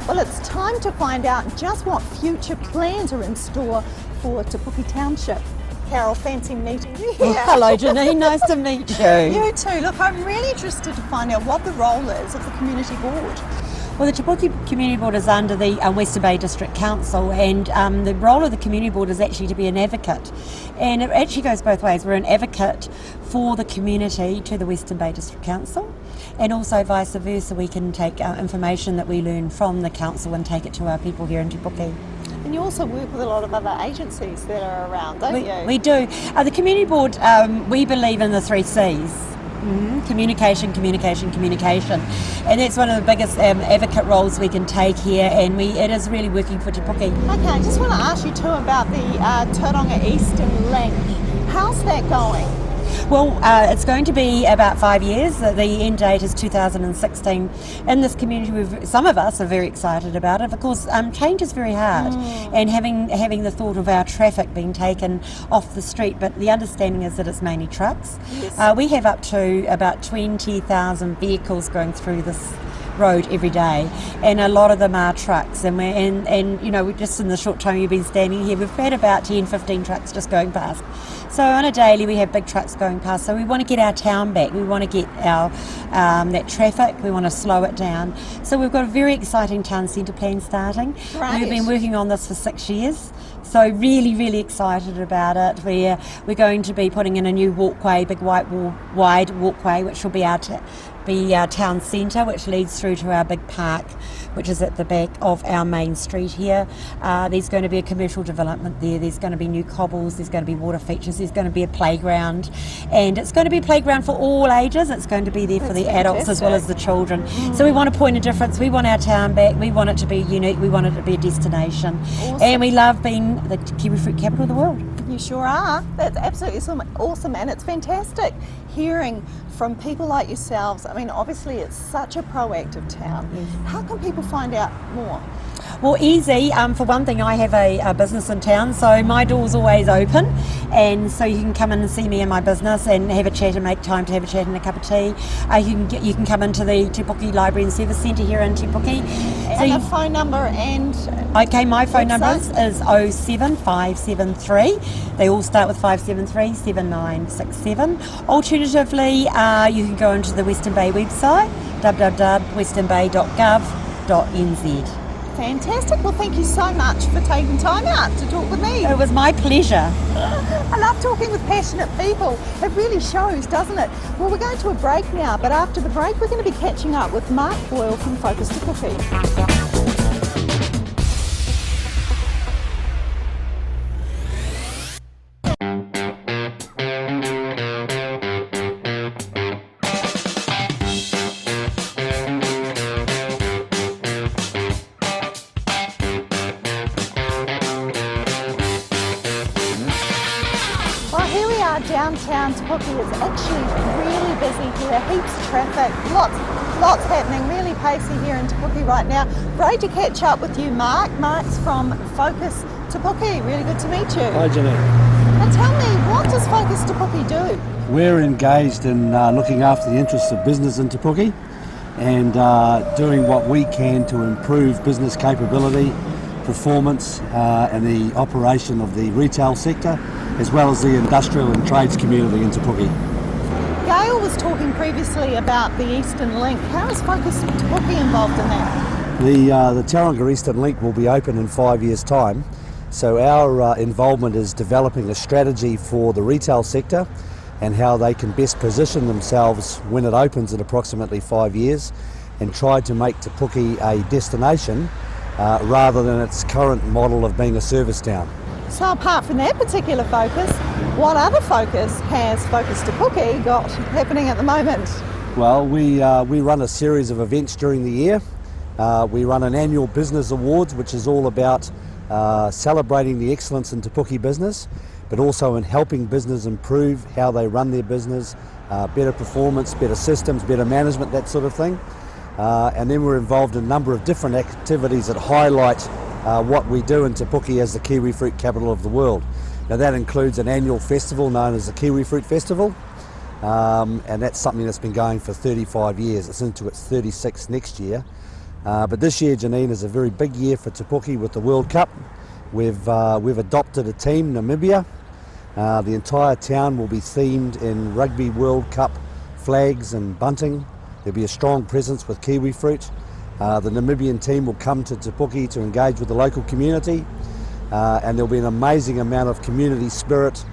Well, it's time to find out just what future plans are in store for Te Puke Township. Carol, fancy meeting you here. Oh, hello Janine, nice to meet you. You too. Look, I'm really interested to find out what the role is of the Community Board. Well, the Te Puke Community Board is under the Western Bay District Council, and the role of the Community Board is actually to be an advocate. And it actually goes both ways. We're an advocate for the community to the Western Bay District Council, and also vice versa. We can take information that we learn from the council and take it to our people here in Te Puke. And you also work with a lot of other agencies that are around, don't you? We do. The Community Board, we believe in the 3 C's. Communication, communication, communication, and that's one of the biggest advocate roles we can take here, and it is really working for Te Puke. Okay, I just want to ask you too about the Tauranga Eastern Link. How's that going? Well, it's going to be about 5 years. The end date is 2016. In this community, some of us are very excited about it. Of course, change is very hard, and having the thought of our traffic being taken off the street, but the understanding is that it's mainly trucks. Yes. We have up to about 20,000 vehicles going through this road every day, and a lot of them are trucks, and you know, just in the short time you've been standing here, we've had about 10-15 trucks just going past. So on a daily we have big trucks going past, so we want to get our town back, we want to get our that traffic, we want to slow it down. So we've got a very exciting town centre plan starting. Right. We've been working on this for 6 years, so really excited about it. We're going to be putting in a new walkway, big wide walkway, which will be our town centre, which leads through to our big park, which is at the back of our main street here. There's going to be a commercial development there, there's going to be new cobbles, there's going to be water features, there's going to be a playground, and it's going to be a playground for all ages. It's going to be there for the adults as well as the children. So we want to point a difference, we want our town back, we want it to be unique, we want it to be a destination. Awesome. And we love being the kiwi fruit capital of the world. You sure are. That's absolutely awesome, and it's fantastic hearing from people like yourselves. I mean, obviously it's such a proactive town. Yes. How can people find out more? Well, easy. For one thing, I have a business in town, so my door's always open, and so you can come in and see me in my business and have a chat and make time to have a chat and a cup of tea. You can come into the Te Puke Library and Service Centre here in Te Puke. And a phone number and... Okay, my phone number is 07573. They all start with 573 7967. Alternatively, you can go into the Western Bay website, www.westernbay.gov.nz. Fantastic. Well, thank you so much for taking time out to talk with me. It was my pleasure. I love talking with passionate people. It really shows, doesn't it? Well, we're going to a break now, but after the break, we're going to be catching up with Mark Boyle from Focus Te Puke. Downtown Te Puke is actually really busy here, heaps of traffic, lots happening, really pacey here in Te Puke right now. Great to catch up with you, Mark. Mark's from Focus Te Puke, really good to meet you. Hi Janine. Now tell me, what does Focus Te Puke do? We're engaged in looking after the interests of business in Te Puke and doing what we can to improve business capability, performance and the operation of the retail sector, as well as the industrial and trades community in Te Puke. Gail was talking previously about the Eastern Link. How is Focus Te Puke involved in that? The Tauranga Eastern Link will be open in 5 years' time, so our involvement is developing a strategy for the retail sector and how they can best position themselves when it opens in approximately 5 years, and try to make Te Puke a destination rather than its current model of being a service town. So apart from that particular focus, what other focus has Focus Te Puke got happening at the moment? Well, we run a series of events during the year. We run an annual business awards, which is all about celebrating the excellence in Te Puke business, but also in helping business improve how they run their business, better performance, better systems, better management, that sort of thing. And then we're involved in a number of different activities that highlight what we do in Te Puke as the kiwi fruit capital of the world. Now that includes an annual festival known as the Kiwi Fruit Festival, and that's something that's been going for 35 years. It's into its 36th next year. But this year, Janine, is a very big year for Te Puke with the World Cup. We've adopted a team, Namibia. The entire town will be themed in Rugby World Cup flags and bunting. There'll be a strong presence with kiwi fruit. The Namibian team will come to Te Puke to engage with the local community, and there'll be an amazing amount of community spirit,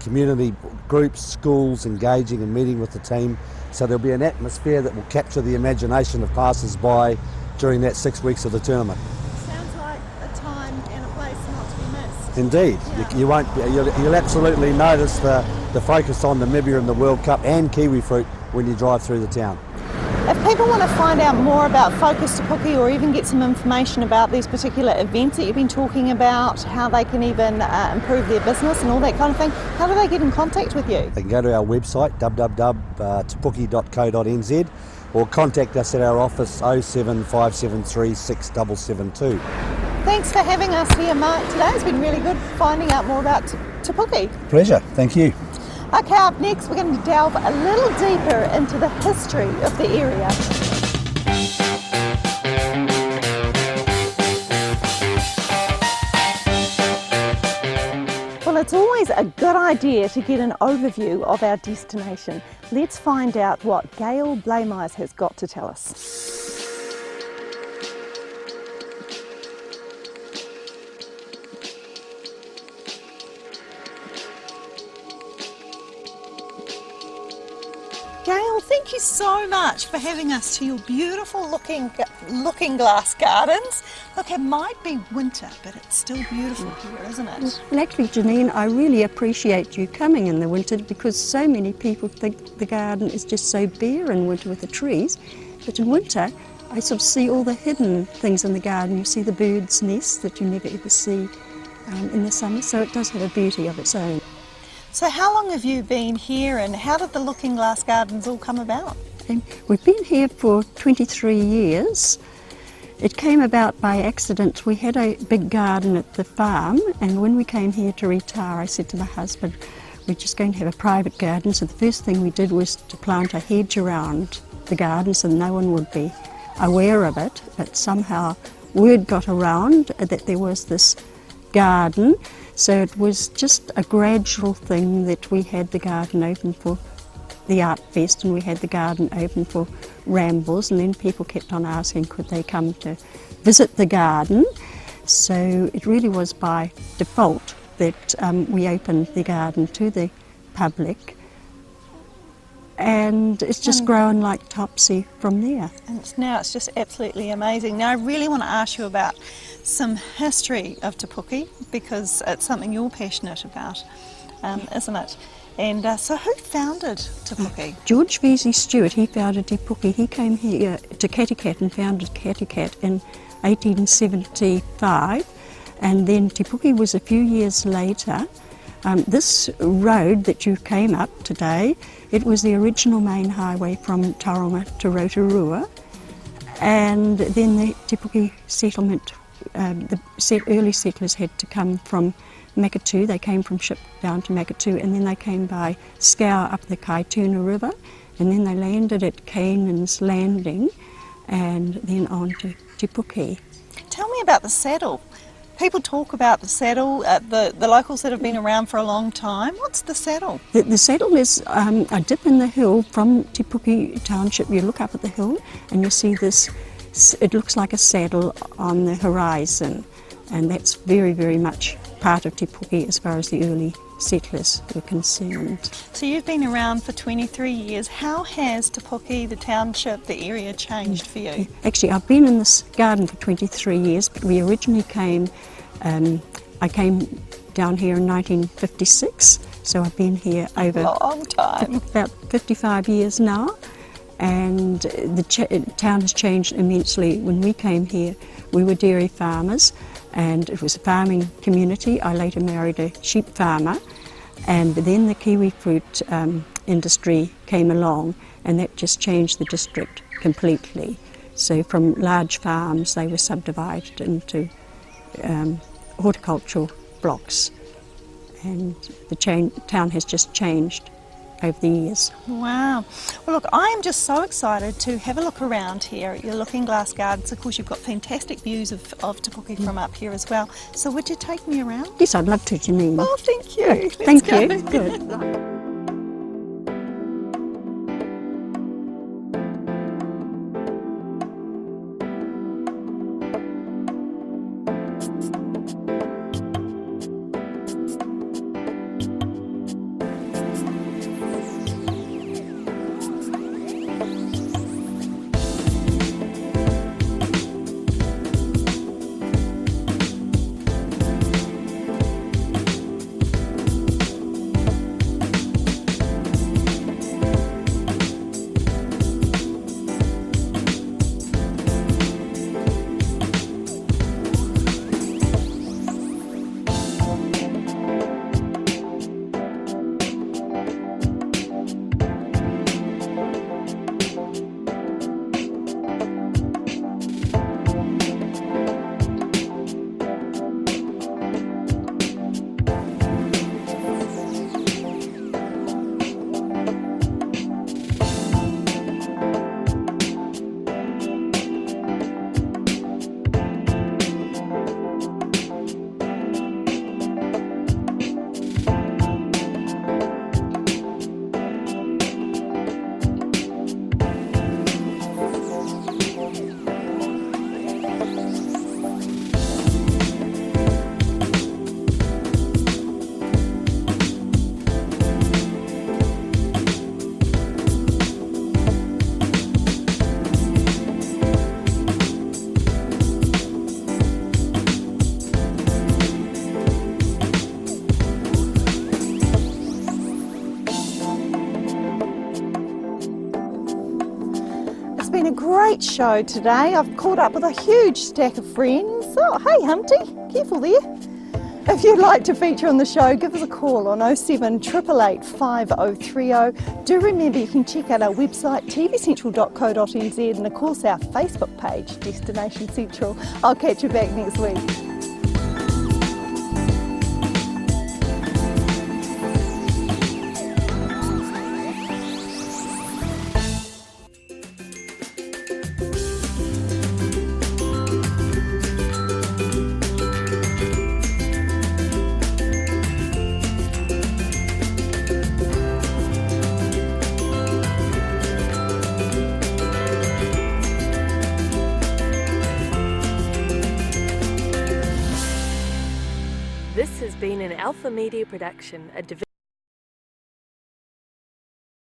community groups, schools engaging and meeting with the team. So there'll be an atmosphere that will capture the imagination of passers-by during that 6 weeks of the tournament. Sounds like a time and a place not to be missed. Indeed, Yeah. you'll absolutely notice the focus on Namibia and the World Cup and kiwi fruit when you drive through the town. If people want to find out more about Focus Te Puke or even get some information about these particular events that you've been talking about, how they can even improve their business and all that kind of thing, how do they get in contact with you? They can go to our website www.tepuke.co.nz or contact us at our office 07573 6772. Thanks for having us here, Mark, today. It's been really good finding out more about Te Puke. Pleasure, thank you. Okay, up next we're going to delve a little deeper into the history of the area. Well, it's always a good idea to get an overview of our destination. Let's find out what Gail Blameis has got to tell us. Gail, thank you so much for having us to your beautiful looking glass gardens. Look, it might be winter, but it's still beautiful here, isn't it? Well, actually, Janine, I really appreciate you coming in the winter because so many people think the garden is just so bare in winter with the trees. But in winter, I sort of see all the hidden things in the garden. You see the birds' nests that you never ever see in the summer, so it does have a beauty of its own. So how long have you been here and how did the Looking Glass Gardens all come about? We've been here for 23 years. It came about by accident. We had a big garden at the farm, and when we came here to retire, I said to my husband, we're just going to have a private garden. So the first thing we did was to plant a hedge around the garden so no one would be aware of it, but somehow word got around that there was this garden. So it was just a gradual thing that we had the garden open for the art fest and we had the garden open for rambles, and then people kept on asking could they come to visit the garden. So it really was by default that we opened the garden to the public, and it's just grown like topsy from there. And now it's just absolutely amazing. Now I really want to ask you about some history of Te Puke because it's something you're passionate about, isn't it? And so who founded Te Puke? George Vesey Stewart, he founded Te Puke. He came here to Kattegat and founded Kattegat in 1875, and then Te Puke was a few years later. This road that you came up today, it was the original main highway from Tauranga to Rotorua, and then the Te Puke settlement, the early settlers had to come from Makatu. They came from ship down to Makatu, and then they came by scow up the Kaituna River, and then they landed at Canaan's Landing, and then on to Te Puke. Tell me about the saddle. People talk about the saddle, the locals that have been around for a long time. What's the saddle? The saddle is a dip in the hill from Te Puke Township. You look up at the hill and you see this, it looks like a saddle on the horizon, and that's very, very much part of Te Puke as far as the early settlers were concerned. So you've been around for 23 years. How has Te Puke, the township, the area changed for you? Actually, I've been in this garden for 23 years, but we originally came, I came down here in 1956, so I've been here over Long time. about 55 years now, and the town has changed immensely. When we came here, we were dairy farmers, and it was a farming community. I later married a sheep farmer, and then the kiwi fruit industry came along, and that just changed the district completely. So from large farms, they were subdivided into horticultural blocks, and the town has just changed over the years. Wow. Well, look, I am just so excited to have a look around here at your Looking Glass Gardens. Of course, you've got fantastic views of Te Puke from up here as well. So would you take me around? Yes, I'd love to, Janine. Oh, thank you. Let's Thank go. you. Good. Been a great show today. I've caught up with a huge stack of friends. Oh, hey Humpty, careful there. If you'd like to feature on the show, give us a call on 07 888 5030. Do remember you can check out our website tvcentral.co.nz and of course our Facebook page, Destination Central. I'll catch you back next week. This has been an Alpha Media production, a division